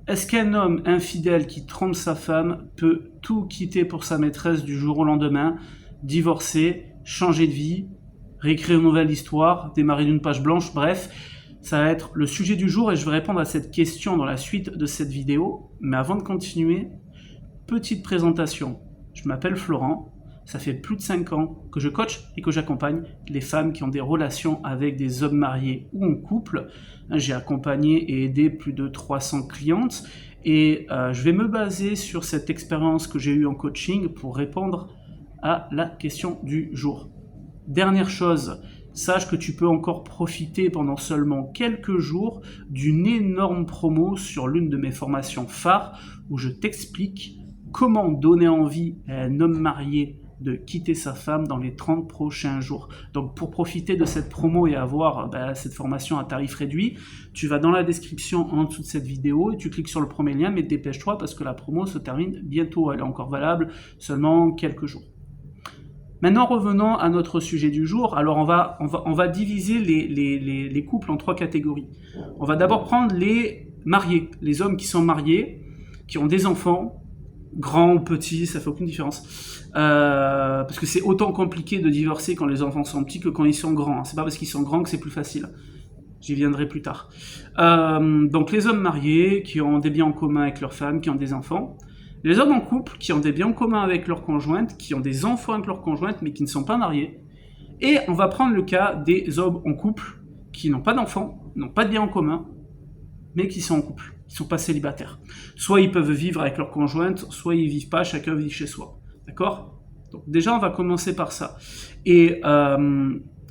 Est-ce qu'un homme infidèle qui trompe sa femme peut tout quitter pour sa maîtresse du jour au lendemain, divorcer, changer de vie, réécrire une nouvelle histoire, démarrer d'une page blanche, bref, ça va être le sujet du jour et je vais répondre à cette question dans la suite de cette vidéo. Mais avant de continuer, petite présentation. Je m'appelle Florent, ça fait plus de 5 ans que je coach et que j'accompagne les femmes qui ont des relations avec des hommes mariés ou en couple. J'ai accompagné et aidé plus de 300 clientes et je vais me baser sur cette expérience que j'ai eue en coaching pour répondre à la question du jour. Dernière chose, sache que tu peux encore profiter pendant seulement quelques jours d'une énorme promo sur l'une de mes formations phares où je t'explique comment donner envie à un homme marié de quitter sa femme dans les 30 prochains jours. Donc pour profiter de cette promo et avoir cette formation à tarif réduit, tu vas dans la description en dessous de cette vidéo et tu cliques sur le premier lien, mais dépêche-toi parce que la promo se termine bientôt. Elle est encore valable seulement quelques jours. Maintenant, revenons à notre sujet du jour. Alors, on va diviser les couples en 3 catégories. On va d'abord prendre les mariés, les hommes qui sont mariés, qui ont des enfants, grands ou petits, ça fait aucune différence. Parce que c'est autant compliqué de divorcer quand les enfants sont petits que quand ils sont grands. C'est pas parce qu'ils sont grands que c'est plus facile. J'y viendrai plus tard. Donc, les hommes mariés qui ont des biens en commun avec leurs femmes, qui ont des enfants. Les hommes en couple qui ont des biens en commun avec leur conjointe, qui ont des enfants avec leur conjointe, mais qui ne sont pas mariés. Et on va prendre le cas des hommes en couple qui n'ont pas d'enfants, n'ont pas de biens en commun, mais qui sont en couple, qui ne sont pas célibataires. Soit ils peuvent vivre avec leur conjointe, soit ils ne vivent pas, chacun vit chez soi. D'accord ? Donc déjà, on va commencer par ça. Et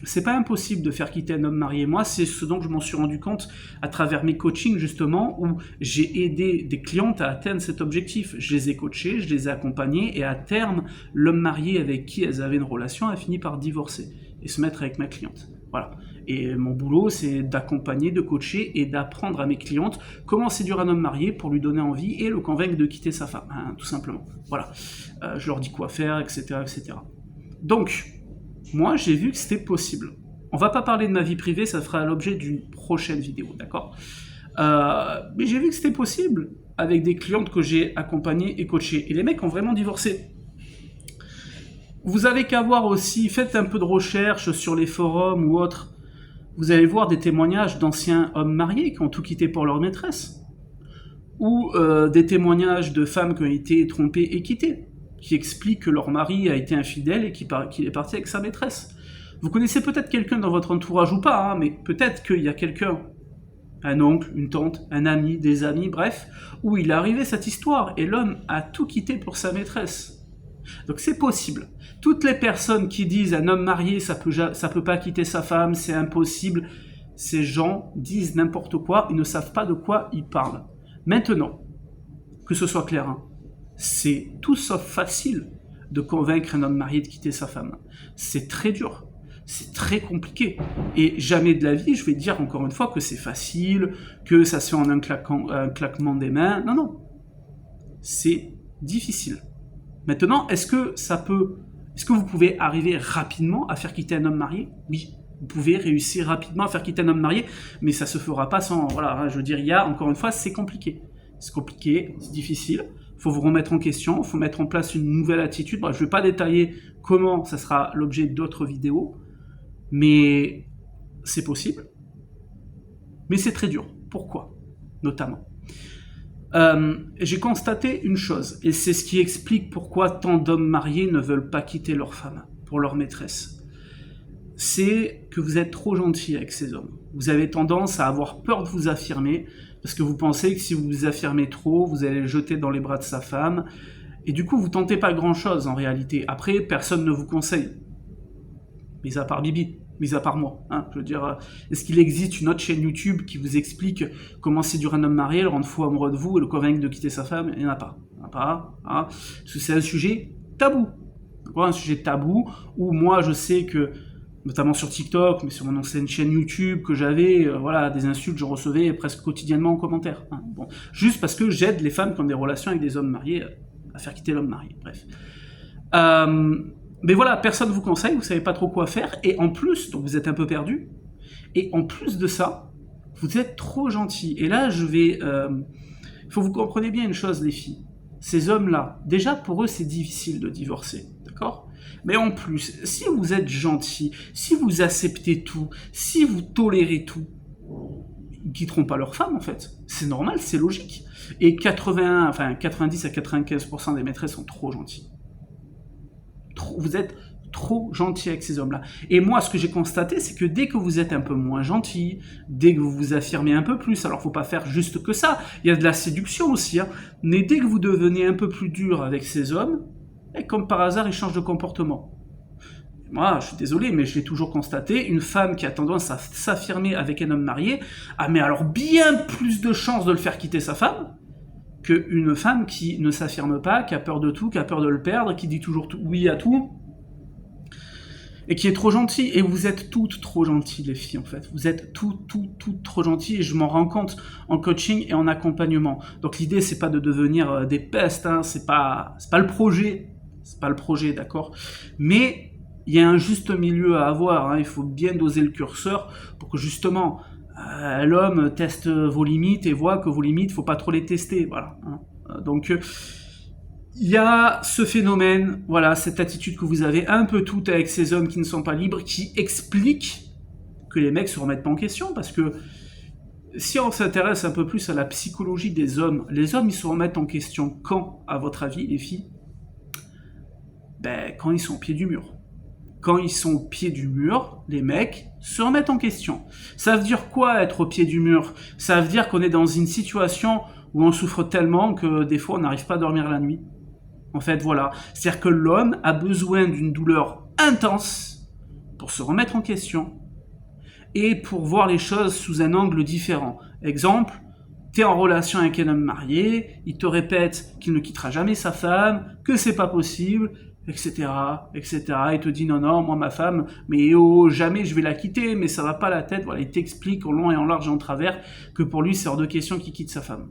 c'est pas impossible de faire quitter un homme marié. Moi, c'est ce dont je m'en suis rendu compte à travers mes coachings, justement, où j'ai aidé des clientes à atteindre cet objectif. Je les ai coachées, je les ai accompagnées, et à terme, l'homme marié avec qui elles avaient une relation a fini par divorcer et se mettre avec ma cliente. Voilà. Et mon boulot, c'est d'accompagner, de coacher et d'apprendre à mes clientes comment séduire un homme marié pour lui donner envie et le convaincre de quitter sa femme, hein, tout simplement. Voilà. Je leur dis quoi faire, etc., etc. Donc, moi, j'ai vu que c'était possible. On va pas parler de ma vie privée, ça fera l'objet d'une prochaine vidéo, d'accord ? Mais j'ai vu que c'était possible avec des clientes que j'ai accompagnées et coachées. Et les mecs ont vraiment divorcé. Vous avez qu'à voir aussi, faites un peu de recherche sur les forums ou autres. Vous allez voir des témoignages d'anciens hommes mariés qui ont tout quitté pour leur maîtresse. Ou des témoignages de femmes qui ont été trompées et quittées, qui expliquent que leur mari a été infidèle et qu'il est parti avec sa maîtresse. Vous connaissez peut-être quelqu'un dans votre entourage ou pas, hein, mais peut-être qu'il y a quelqu'un, un oncle, une tante, un ami, des amis, bref, où il est arrivé cette histoire et l'homme a tout quitté pour sa maîtresse. Donc c'est possible. Toutes les personnes qui disent un homme marié, ça peut pas quitter sa femme, c'est impossible, ces gens disent n'importe quoi, ils ne savent pas de quoi ils parlent. Maintenant, que ce soit clair, hein, c'est tout sauf facile de convaincre un homme marié de quitter sa femme. C'est très dur, c'est très compliqué. Et jamais de la vie, je vais dire encore une fois que c'est facile, que ça se fait en un claquement des mains. Non, non. C'est difficile. Maintenant, est-ce que vous pouvez arriver rapidement à faire quitter un homme marié ? Oui. Vous pouvez réussir rapidement à faire quitter un homme marié, mais ça se fera pas sans... Voilà, je veux dire, encore une fois, c'est compliqué. C'est compliqué, c'est difficile. Il faut vous remettre en question, il faut mettre en place une nouvelle attitude. Bref, je ne vais pas détailler comment, ça sera l'objet d'autres vidéos, mais c'est possible. Mais c'est très dur. Pourquoi ? Notamment. J'ai constaté une chose, et c'est ce qui explique pourquoi tant d'hommes mariés ne veulent pas quitter leur femme pour leur maîtresse. C'est que vous êtes trop gentil avec ces hommes. Vous avez tendance à avoir peur de vous affirmer, parce que vous pensez que si vous vous affirmez trop, vous allez le jeter dans les bras de sa femme, et du coup vous tentez pas grand-chose en réalité. Après, personne ne vous conseille, mis à part Bibi, mis à part moi. Hein, je veux dire, est-ce qu'il existe une autre chaîne YouTube qui vous explique comment séduire un homme marié, le rendre fou amoureux de vous et le convaincre de quitter sa femme ? Il n'y en a pas. Il n'y en a pas, hein, parce que c'est un sujet tabou. Un sujet tabou où moi je sais que notamment sur TikTok, mais sur mon ancienne chaîne YouTube que j'avais, voilà, des insultes je recevais presque quotidiennement en commentaire. Hein, bon, juste parce que j'aide les femmes qui ont des relations avec des hommes mariés à faire quitter l'homme marié. Bref. Mais voilà, personne ne vous conseille, vous savez pas trop quoi faire, et en plus, donc vous êtes un peu perdu, et en plus de ça, vous êtes trop gentil. Et là, je vais Il faut que vous compreniez bien une chose, les filles. Ces hommes-là, déjà pour eux, c'est difficile de divorcer, d'accord? Mais en plus, si vous êtes gentil, si vous acceptez tout, si vous tolérez tout, ils quitteront pas leur femme en fait. C'est normal, c'est logique. Et 90 à 95% des maîtresses sont trop gentilles. Vous êtes trop gentil avec ces hommes-là. Et moi, ce que j'ai constaté, c'est que dès que vous êtes un peu moins gentil, dès que vous vous affirmez un peu plus, alors faut pas faire juste que ça, il y a de la séduction aussi, hein, mais dès que vous devenez un peu plus dur avec ces hommes, et comme par hasard, ils changent de comportement. Moi, je suis désolé, mais je l'ai toujours constaté, une femme qui a tendance à s'affirmer avec un homme marié a mais alors bien plus de chances de le faire quitter sa femme qu'une femme qui ne s'affirme pas, qui a peur de tout, qui a peur de le perdre, qui dit toujours oui à tout, et qui est trop gentille. Et vous êtes toutes trop gentilles, les filles, en fait. Vous êtes toutes trop gentilles, et je m'en rends compte en coaching et en accompagnement. Donc l'idée, c'est pas de devenir des pestes, hein, c'est pas le projet, d'accord. Mais il y a un juste milieu à avoir, hein, il faut bien doser le curseur pour que justement l'homme teste vos limites et voit que vos limites, faut pas trop les tester, voilà. Hein. Donc il y a ce phénomène, voilà, cette attitude que vous avez un peu toute avec ces hommes qui ne sont pas libres, qui explique que les mecs se remettent pas en question, parce que si on s'intéresse un peu plus à la psychologie des hommes, les hommes ils se remettent en question quand, à votre avis, les filles? Ben, quand ils sont au pied du mur. Quand ils sont au pied du mur, les mecs se remettent en question. Ça veut dire quoi être au pied du mur? Ça veut dire qu'on est dans une situation où on souffre tellement que des fois on n'arrive pas à dormir la nuit. En fait, voilà. C'est-à-dire que l'homme a besoin d'une douleur intense pour se remettre en question et pour voir les choses sous un angle différent. Exemple, t'es en relation avec un homme marié, il te répète qu'il ne quittera jamais sa femme, que c'est pas possible, etc., etc. Il te dit non, moi ma femme, mais oh, jamais je vais la quitter, mais ça va pas la tête. Voilà, il t'explique en long et en large et en travers que pour lui c'est hors de question qu'il quitte sa femme.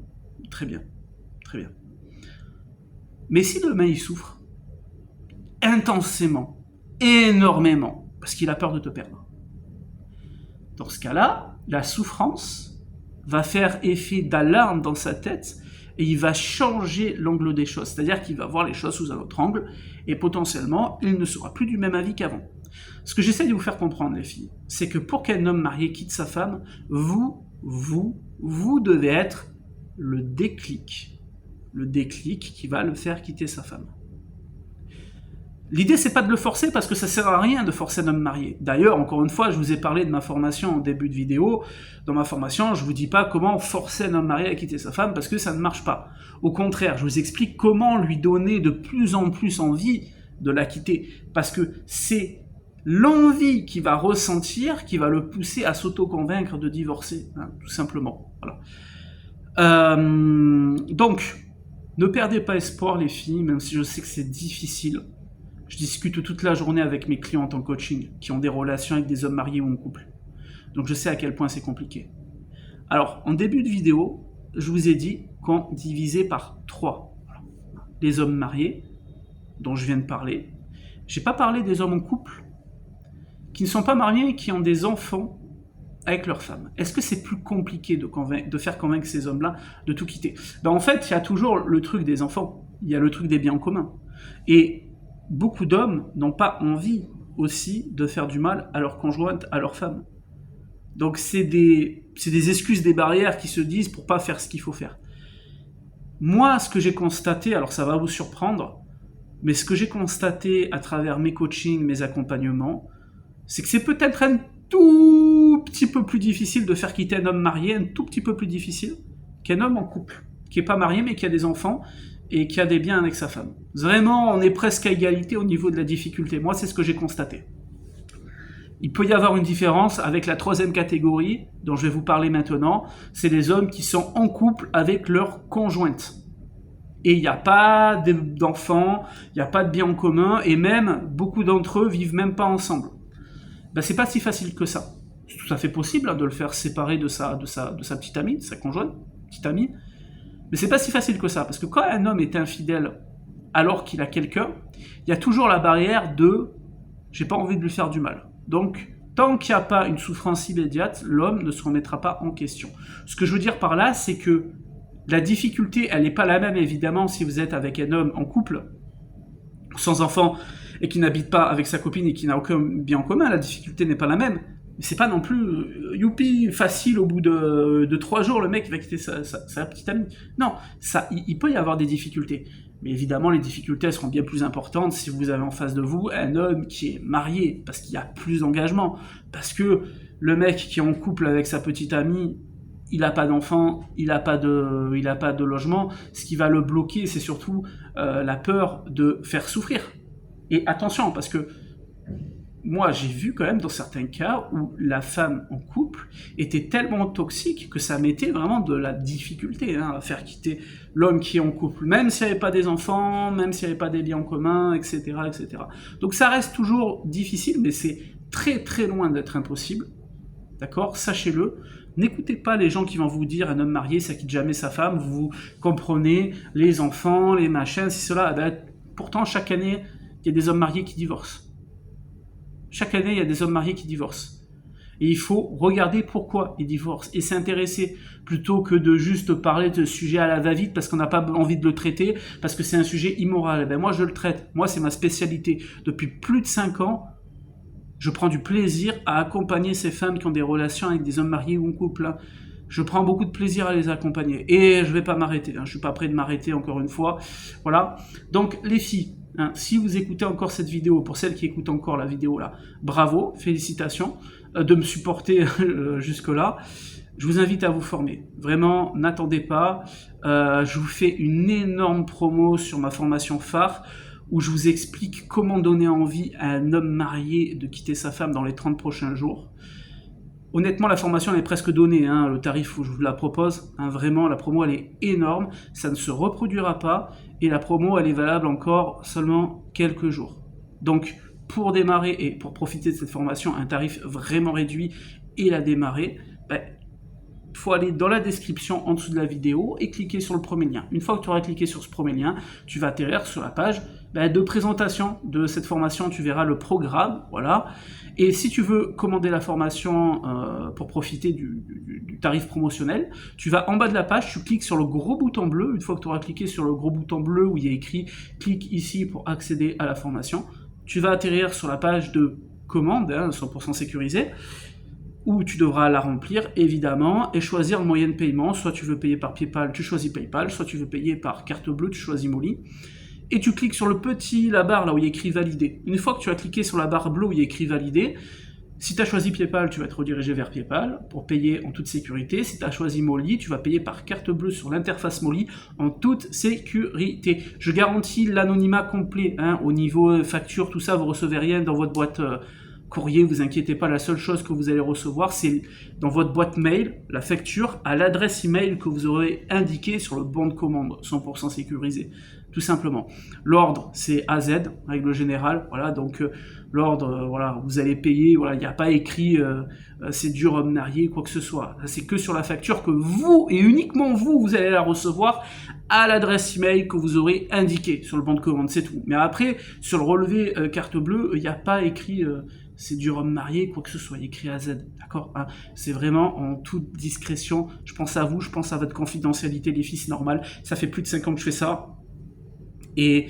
Très bien, très bien. Mais si demain il souffre intensément, énormément, parce qu'il a peur de te perdre, dans ce cas-là, la souffrance va faire effet d'alarme dans sa tête et il va changer l'angle des choses, c'est-à-dire qu'il va voir les choses sous un autre angle et potentiellement il ne sera plus du même avis qu'avant. Ce que j'essaie de vous faire comprendre, les filles, c'est que pour qu'un homme marié quitte sa femme, vous devez être le déclic qui va le faire quitter sa femme. L'idée, c'est pas de le forcer, parce que ça sert à rien de forcer un homme marié. D'ailleurs, encore une fois, je vous ai parlé de ma formation en début de vidéo. Dans ma formation, je vous dis pas comment forcer un homme marié à quitter sa femme, parce que ça ne marche pas. Au contraire, je vous explique comment lui donner de plus en plus envie de la quitter, parce que c'est l'envie qu'il va ressentir qui va le pousser à s'auto-convaincre de divorcer, hein, tout simplement. Voilà. Donc, ne perdez pas espoir, les filles, même si je sais que c'est difficile. Je discute toute la journée avec mes clientes en coaching qui ont des relations avec des hommes mariés ou en couple. Donc je sais à quel point c'est compliqué. Alors, en début de vidéo, je vous ai dit qu'on divisait par 3. Les hommes mariés, dont je viens de parler. J'ai pas parlé des hommes en couple qui ne sont pas mariés et qui ont des enfants avec leur femme. Est-ce que c'est plus compliqué de faire convaincre ces hommes-là de tout quitter? En fait, il y a toujours le truc des enfants. Il y a le truc des biens communs. Et beaucoup d'hommes n'ont pas envie aussi de faire du mal à leur conjointe, à leur femme. Donc c'est des excuses, des barrières qui se disent pour pas faire ce qu'il faut faire. Moi, ce que j'ai constaté, alors ça va vous surprendre, mais ce que j'ai constaté à travers mes coachings, mes accompagnements, c'est que c'est peut-être un tout petit peu plus difficile de faire quitter un homme marié, un tout petit peu plus difficile qu'un homme en couple, qui est pas marié mais qui a des enfants, et qui a des biens avec sa femme. Vraiment, on est presque à égalité au niveau de la difficulté. Moi, c'est ce que j'ai constaté. Il peut y avoir une différence avec la 3e catégorie, dont je vais vous parler maintenant, c'est les hommes qui sont en couple avec leur conjointe. Et il n'y a pas d'enfants, il n'y a pas de biens en commun, et même, beaucoup d'entre eux vivent même pas ensemble. C'est pas si facile que ça. C'est tout à fait possible hein, de le faire séparer de sa petite amie, de sa conjointe, petite amie, mais c'est pas si facile que ça, parce que quand un homme est infidèle alors qu'il a quelqu'un, il y a toujours la barrière de « j'ai pas envie de lui faire du mal ». Donc, tant qu'il n'y a pas une souffrance immédiate, l'homme ne se remettra pas en question. Ce que je veux dire par là, c'est que La difficulté, elle n'est pas la même, évidemment, si vous êtes avec un homme en couple, sans enfant, et qui n'habite pas avec sa copine et qui n'a aucun bien en commun. La difficulté n'est pas la même. Mais c'est pas non plus youpi, facile au bout de 3 jours, le mec va quitter sa petite amie. Non, il peut y avoir des difficultés. Mais évidemment, les difficultés elles seront bien plus importantes si vous avez en face de vous un homme qui est marié, parce qu'il y a plus d'engagement, parce que le mec qui est en couple avec sa petite amie, il n'a pas d'enfant, il n'a pas de logement. Ce qui va le bloquer, c'est surtout la peur de faire souffrir. Et attention, parce que moi, j'ai vu quand même dans certains cas où la femme en couple était tellement toxique que ça mettait vraiment de la difficulté à faire quitter l'homme qui est en couple, même s'il n'y avait pas des enfants, même s'il n'y avait pas des biens en commun, etc., etc. Donc ça reste toujours difficile, mais c'est très très loin d'être impossible. D'accord ? Sachez-le. N'écoutez pas les gens qui vont vous dire un homme marié, ça quitte jamais sa femme, vous comprenez, les enfants, les machins, si cela. Ben, pourtant, chaque année, il y a des hommes mariés qui divorcent. Chaque année, il y a des hommes mariés qui divorcent. Et il faut regarder pourquoi ils divorcent et s'intéresser, plutôt que de juste parler de ce sujet à la va-vite parce qu'on n'a pas envie de le traiter, parce que c'est un sujet immoral. Ben moi, je le traite. Moi, c'est ma spécialité. Depuis plus de 5 ans, je prends du plaisir à accompagner ces femmes qui ont des relations avec des hommes mariés ou en couple. Je prends beaucoup de plaisir à les accompagner. Et je ne vais pas m'arrêter. Je ne suis pas prêt de m'arrêter encore une fois. Voilà. Donc, les filles, si vous écoutez encore cette vidéo, pour celles qui écoutent encore la vidéo là, bravo, félicitations de me supporter jusque-là. Je vous invite à vous former. Vraiment, n'attendez pas. Je vous fais une énorme promo sur ma formation phare où je vous explique comment donner envie à un homme marié de quitter sa femme dans les 30 prochains jours. Honnêtement, la formation elle est presque donnée, le tarif où je vous la propose, vraiment la promo elle est énorme, ça ne se reproduira pas et la promo elle est valable encore seulement quelques jours. Donc pour démarrer et pour profiter de cette formation, un tarif vraiment réduit et la démarrer, il faut aller dans la description en dessous de la vidéo et cliquer sur le premier lien. Une fois que tu auras cliqué sur ce premier lien, tu vas atterrir sur la page de présentation de cette formation, tu verras le programme, voilà. Et si tu veux commander la formation pour profiter du tarif promotionnel, tu vas en bas de la page, tu cliques sur le gros bouton bleu. Une fois que tu auras cliqué sur le gros bouton bleu où il y a écrit « Clique ici pour accéder à la formation », tu vas atterrir sur la page de commande, 100% sécurisée, où tu devras la remplir, évidemment, et choisir le moyen de paiement. Soit tu veux payer par PayPal, tu choisis PayPal, soit tu veux payer par carte bleue, tu choisis Molly. Et tu cliques sur la barre là où il y a écrit valider. Une fois que tu as cliqué sur la barre bleue où il y a écrit valider, si tu as choisi PayPal, tu vas être redirigé vers PayPal pour payer en toute sécurité. Si tu as choisi Molly, tu vas payer par carte bleue sur l'interface Molly en toute sécurité. Je garantis l'anonymat complet au niveau facture, tout ça, vous recevez rien dans votre boîte courrier, vous inquiétez pas, la seule chose que vous allez recevoir, c'est dans votre boîte mail, la facture à l'adresse email que vous aurez indiquée sur le bon de commande, 100% sécurisé, tout simplement. L'ordre, c'est AZ, règle générale, voilà, donc l'ordre, voilà, vous allez payer, voilà, il n'y a pas écrit c'est dur homme marié, quoi que ce soit. C'est que sur la facture que vous, et uniquement vous, vous allez la recevoir à l'adresse email que vous aurez indiquée sur le bon de commande, c'est tout. Mais après, sur le relevé carte bleue, il n'y a pas écrit c'est dur homme marié, quoi que ce soit, écrit à Z, d'accord, c'est vraiment en toute discrétion, je pense à vous, je pense à votre confidentialité, les filles, c'est normal, ça fait plus de 5 ans que je fais ça, et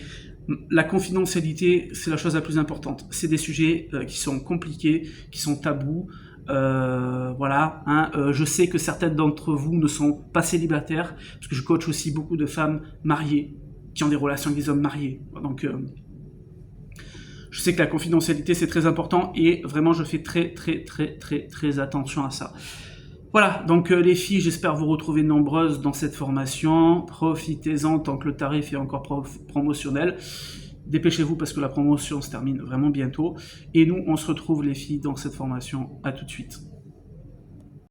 la confidentialité, c'est la chose la plus importante, c'est des sujets qui sont compliqués, qui sont tabous, voilà, je sais que certaines d'entre vous ne sont pas célibataires, parce que je coach aussi beaucoup de femmes mariées, qui ont des relations avec des hommes mariés, donc je sais que la confidentialité c'est très important et vraiment je fais très attention à ça. Voilà, donc les filles, j'espère vous retrouver nombreuses dans cette formation. Profitez-en tant que le tarif est encore promotionnel. Dépêchez-vous parce que la promotion se termine vraiment bientôt. Et nous, on se retrouve les filles dans cette formation. À tout de suite.